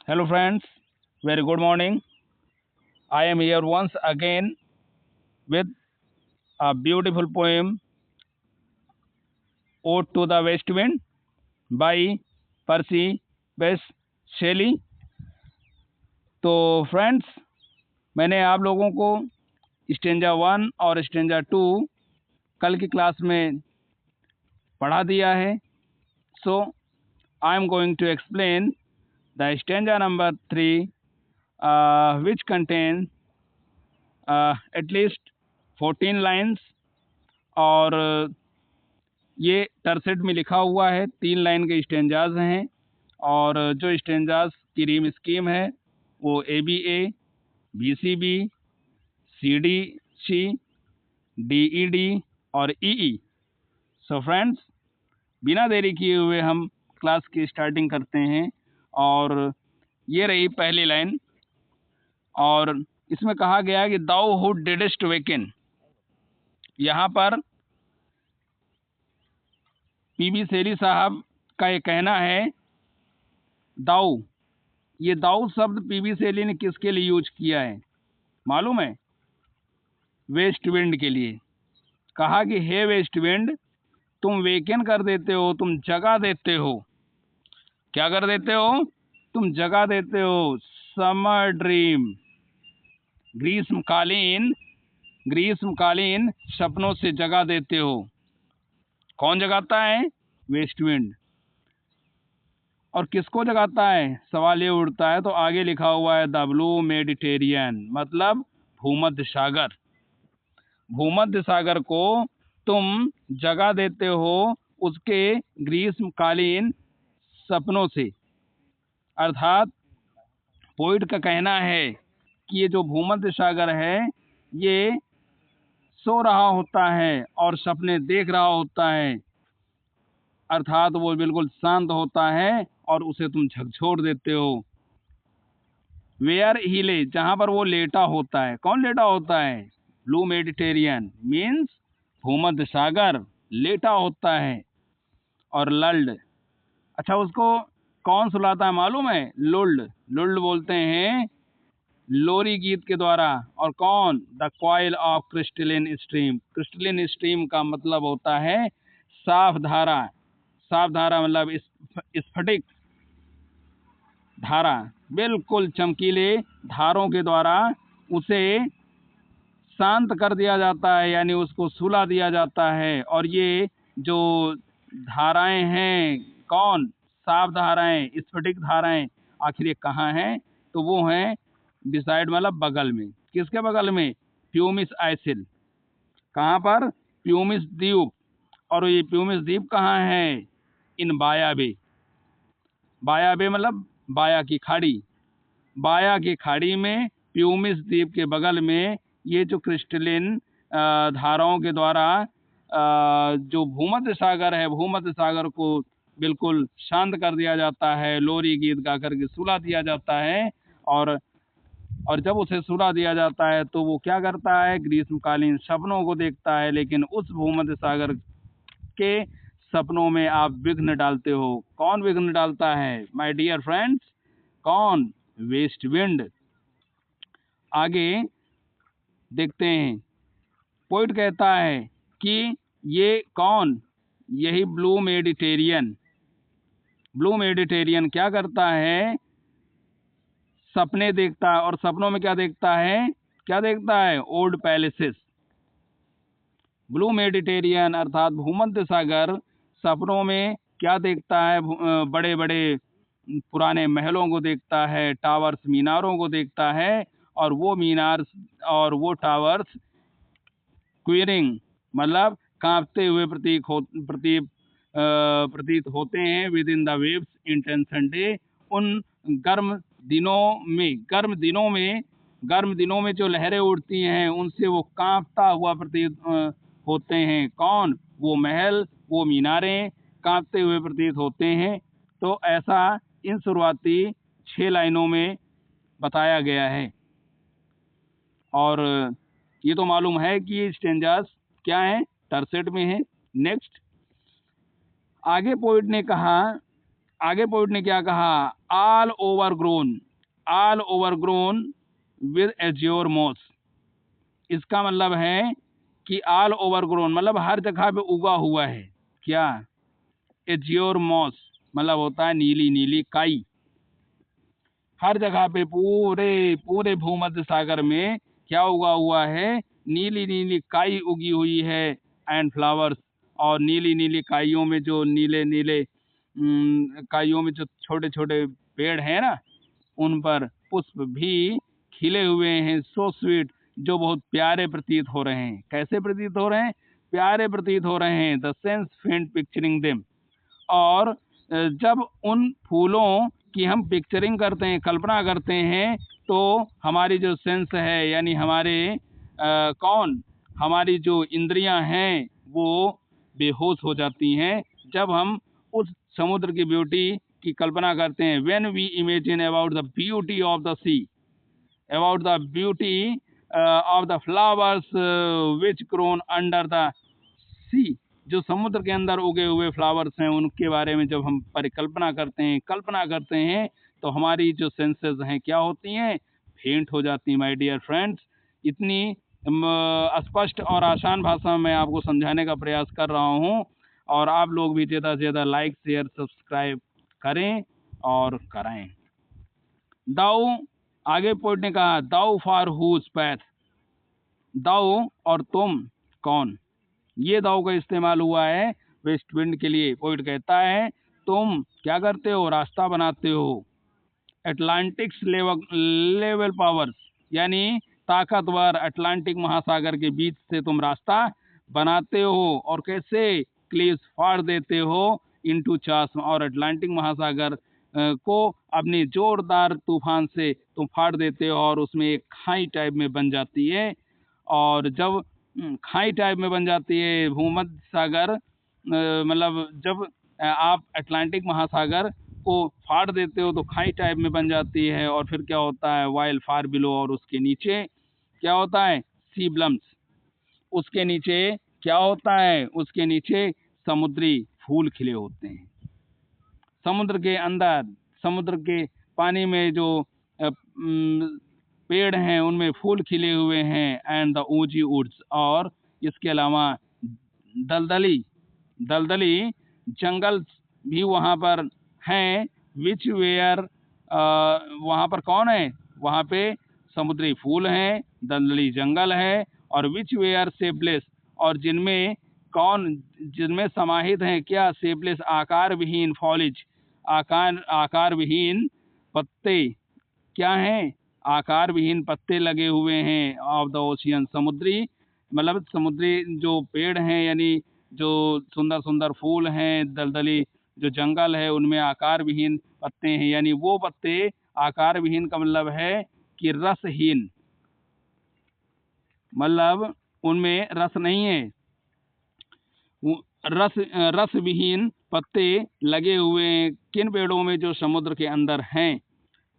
Hello friends, very good morning. I am here once again with a beautiful poem Ode to the West Wind by Percy Bysshe Shelley। तो friends, मैंने आप लोगों को stanza 1 और stanza 2 कल की class में पढ़ा दिया है। So I am going to explain the stanza number 3 which contains at least 14 lines और ये टर्सेट में लिखा हुआ है। 3 लाइन के स्टेंजाज हैं और जो स्टेंजाज की रीम स्कीम है वो ABA, BCB, CDC, DED और EE। सो फ्रेंड्स, बिना देरी किए हुए हम क्लास की स्टार्टिंग करते हैं और ये रही पहली लाइन और इसमें कहा गया है कि दाउ हु डिडस्ट वेकन। यहाँ पर PB शेली साहब का ये कहना है दाऊ। ये दाऊ शब्द PB शेली ने किसके लिए यूज किया है मालूम है? वेस्ट विंड के लिए। कहा कि हे वेस्ट विंड, तुम वेकन कर देते हो, तुम जगा देते हो। क्या कर देते हो? तुम जगा देते हो समर ड्रीम, ग्रीष्मकालीन सपनों से जगा देते हो। कौन जगाता है? West wind. और किसको जगाता है? सवाल ये उठता है तो आगे लिखा हुआ है द ब्लू मेडिटेरियन, मतलब भूमध्य सागर। भूमध्य सागर को तुम जगा देते हो उसके ग्रीष्मकालीन सपनों से। अर्थात पोइट का कहना है कि ये जो भूमध्य सागर है ये सो रहा होता है और सपने देख रहा होता है। अर्थात वो बिल्कुल शांत होता है और उसे तुम झकझोर देते हो। वेयर ही ले, जहाँ पर वो लेटा होता है। कौन लेटा होता है? ब्लू मेडिटेरियन मीन्स भूमध्य सागर लेटा होता है। और लल्ड, अच्छा उसको कौन सुलाता है मालूम है? लुल्ड। लुल्ड बोलते हैं लोरी गीत के द्वारा। और कौन? The coil of crystalline stream. Crystalline stream का मतलब होता है साफ धारा। साफ धारा मतलब स्फटिक धारा, बिल्कुल चमकीले धारों के द्वारा उसे शांत कर दिया जाता है, यानी उसको सुला दिया जाता है। और ये जो धाराएं हैं, कौन? साफ धाराएं, स्फटिक धाराएं, आखिर ये कहाँ हैं? तो वो हैं बिसाइड, मतलब बगल में। किसके बगल में? प्यूमिस आइसिल। कहाँ पर? प्यूमिस द्वीप। और ये प्यूमिस द्वीप कहाँ है? इन बाया बे। बाया बे मतलब बाया की खाड़ी। बाया की खाड़ी में प्यूमिस द्वीप के बगल में ये जो क्रिस्टलिन धाराओं के द्वारा जो भूमध्य सागर है, भूमध्य सागर को बिल्कुल शांत कर दिया जाता है, लोरी गीत गा करके सुला दिया जाता है। और जब उसे सुला दिया जाता है तो वो क्या करता है? ग्रीष्मकालीन सपनों को देखता है। लेकिन उस भूमध्य सागर के सपनों में आप विघ्न डालते हो। कौन विघ्न डालता है माय डियर फ्रेंड्स? कौन? West wind. आगे देखते हैं। पोइट कहता है कि ये कौन? यही ब्लू मेडिटेरियन। ब्लू मेडिटेरियन क्या करता है? सपने देखता है। और सपनों में क्या देखता है? क्या देखता है? Old palaces. ब्लू मेडिटेरियन अर्थात भूमध्य सागर सपनों में क्या देखता है? बड़े बड़े पुराने महलों को देखता है, टावर्स, मीनारों को देखता है। और वो मीनार और वो टावर्स क्विरिंग मतलब कांपते हुए प्रतीत होते हैं with in the waves intention day. उन गर्म दिनों में जो लहरें उठती हैं उनसे वो कांपता हुआ प्रतीत होते हैं। कौन? वो महल, वो मीनारें कांपते हुए प्रतीत होते हैं। तो ऐसा इन शुरुआती 6 लाइनों में बताया गया है। और ये तो मालूम है कि ये स्टेंजास क्या है? टर्सेट में है। नेक्स्ट, आगे पोइट ने कहा आगे पोइट ने क्या कहा, all over grown with azure moss. इसका मतलब है कि ऑल ओवर ग्रोन मतलब हर जगह पे उगा हुआ है। क्या? एज्योर मॉस मतलब होता है नीली नीली काई। हर जगह पे पूरे पूरे भूमध्य सागर में क्या उगा हुआ है, नीली नीली काई उगी हुई है एंड फ्लावर्स। और नीली नीली काइयों में जो नीले नीले काइयों में जो छोटे छोटे पेड़ हैं ना, उन पर पुष्प भी खिले हुए हैं। सो स्वीट, जो बहुत प्यारे प्रतीत हो रहे हैं। कैसे प्रतीत हो रहे हैं? प्यारे प्रतीत हो रहे हैं। द सेंस फेंट पिक्चरिंग देम। और जब उन फूलों की हम पिक्चरिंग करते हैं, कल्पना करते हैं, तो हमारी जो सेंस है यानी हमारे हमारी जो इंद्रियां हैं वो बेहोश हो जाती हैं जब हम उस समुद्र की ब्यूटी की कल्पना करते हैं। When we imagine about the beauty of the sea, about the beauty of the flowers which grown under the sea, जो समुद्र के अंदर उगे हुए फ्लावर्स हैं उनके बारे में जब हम परिकल्पना करते हैं, कल्पना करते हैं, तो हमारी जो सेंसेस हैं क्या होती हैं? फेंट हो जाती हैं। माय डियर फ्रेंड्स, इतनी स्पष्ट और आसान भाषा में मैं आपको समझाने का प्रयास कर रहा हूँ, और आप लोग भी ज़्यादा से ज़्यादा लाइक शेयर सब्सक्राइब करें और कराएं। दाऊ, आगे पोइट ने कहा, दाऊ फॉर हुज पैथ, दाऊ और तुम कौन। ये दाऊ का इस्तेमाल हुआ है वेस्ट विंड के लिए। पोइट कहता है तुम क्या करते हो? रास्ता बनाते हो। अटलांटिक्स लेवल पावर्स यानी ताकतवर अटलांटिक महासागर के बीच से तुम रास्ता बनाते हो। और कैसे? क्लीव्स फाड़ देते हो इनटू चास्म, और अटलांटिक महासागर को अपनी जोरदार तूफान से तुम फाड़ देते हो और उसमें एक खाई टाइप में बन जाती है। और जब खाई टाइप में बन जाती है भूमध्य सागर, मतलब जब आप अटलांटिक महासागर को फाड़ देते हो तो खाई टाइप में बन जाती है। और फिर क्या होता है? वाइल्ड फार बिलो, और उसके नीचे क्या होता है? सी ब्लम्स। उसके नीचे क्या होता है? उसके नीचे समुद्री फूल खिले होते हैं। समुद्र के अंदर, समुद्र के पानी में जो पेड़ हैं उनमें फूल खिले हुए हैं। एंड द ऊंची वुड्स, और इसके अलावा दलदली दलदली जंगल भी वहाँ पर हैं। विच वेयर, वहाँ पर कौन है? वहाँ पे समुद्री फूल हैं, दलदली जंगल है, और विच वेयर शेपलेस, और जिनमें जिनमें समाहित हैं क्या? शेपलेस, आकार विहीन, फॉलिज, आकार विहीन पत्ते। क्या हैं? आकार विहीन पत्ते लगे हुए हैं। ऑफ द ओशियन, समुद्री मतलब समुद्री जो पेड़ हैं यानी जो सुंदर सुंदर फूल हैं, दलदली जो जंगल है उनमें आकार विहीन पत्ते हैं। यानी वो पत्ते, आकार विहीन का मतलब है कि रसहीन, मतलब उनमें रस नहीं है। रस विहीन पत्ते लगे हुए हैं किन पेड़ों में? जो समुद्र के अंदर हैं।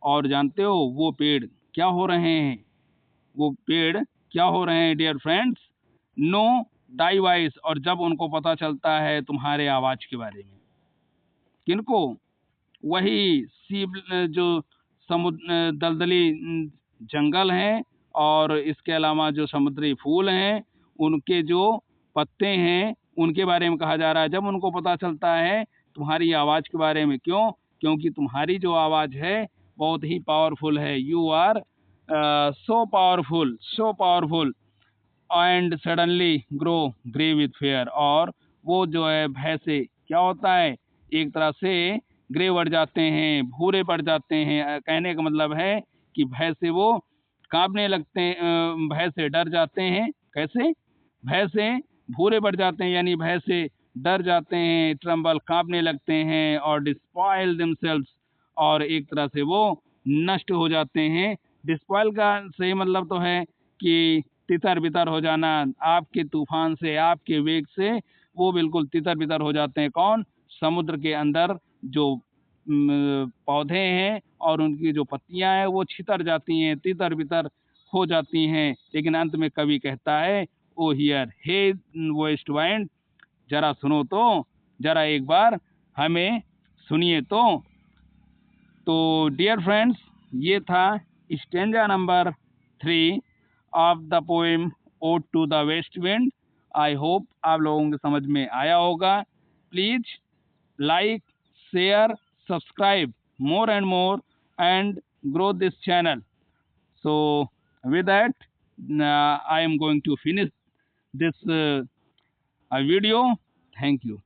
और जानते हो वो पेड़ क्या हो रहे हैं? वो पेड़ क्या हो रहे हैं डियर फ्रेंड्स? नो डाइवाइस, और जब उनको पता चलता है तुम्हारे आवाज के बारे में। किनको? वही सी, जो समुद्र दलदली जंगल हैं, और इसके अलावा जो समुद्री फूल हैं उनके जो पत्ते हैं उनके बारे में कहा जा रहा है। जब उनको पता चलता है तुम्हारी आवाज़ के बारे में। क्यों? क्योंकि तुम्हारी जो आवाज़ है बहुत ही पावरफुल है। You are so powerful and suddenly grow grey with fear, और वो जो है भय से क्या होता है? एक तरह से ग्रे बढ़ जाते हैं, भूरे पड़ जाते हैं। कहने का मतलब है कि भय से वो कांपने लगते हैं, भय से डर जाते हैं। कैसे? भय से भूरे पड़ जाते हैं यानी भय से डर जाते हैं। ट्रम्बल, कांपने लगते हैं। और डिस्पॉइल देमसेल्व्स, और एक तरह से वो नष्ट हो जाते हैं। डिस्पॉइल का सही मतलब तो है कि तितर बितर हो जाना। आपके तूफान से, आपके वेग से वो बिल्कुल तितर बितर हो जाते हैं। कौन? समुद्र के अंदर जो पौधे हैं और उनकी जो पत्तियां हैं वो छितर जाती हैं, तितर बितर हो जाती हैं। लेकिन अंत में कवि कहता है, ओ हियर हे वेस्ट वाइंड, जरा सुनो तो, जरा एक बार हमें सुनिए तो डियर फ्रेंड्स, ये था stanza number 3 of the poem ode to the west wind. I hope आप लोगों के समझ में आया होगा। Please like, share, subscribe more and more and grow this channel. So with that, I am going to finish this video. Thank you.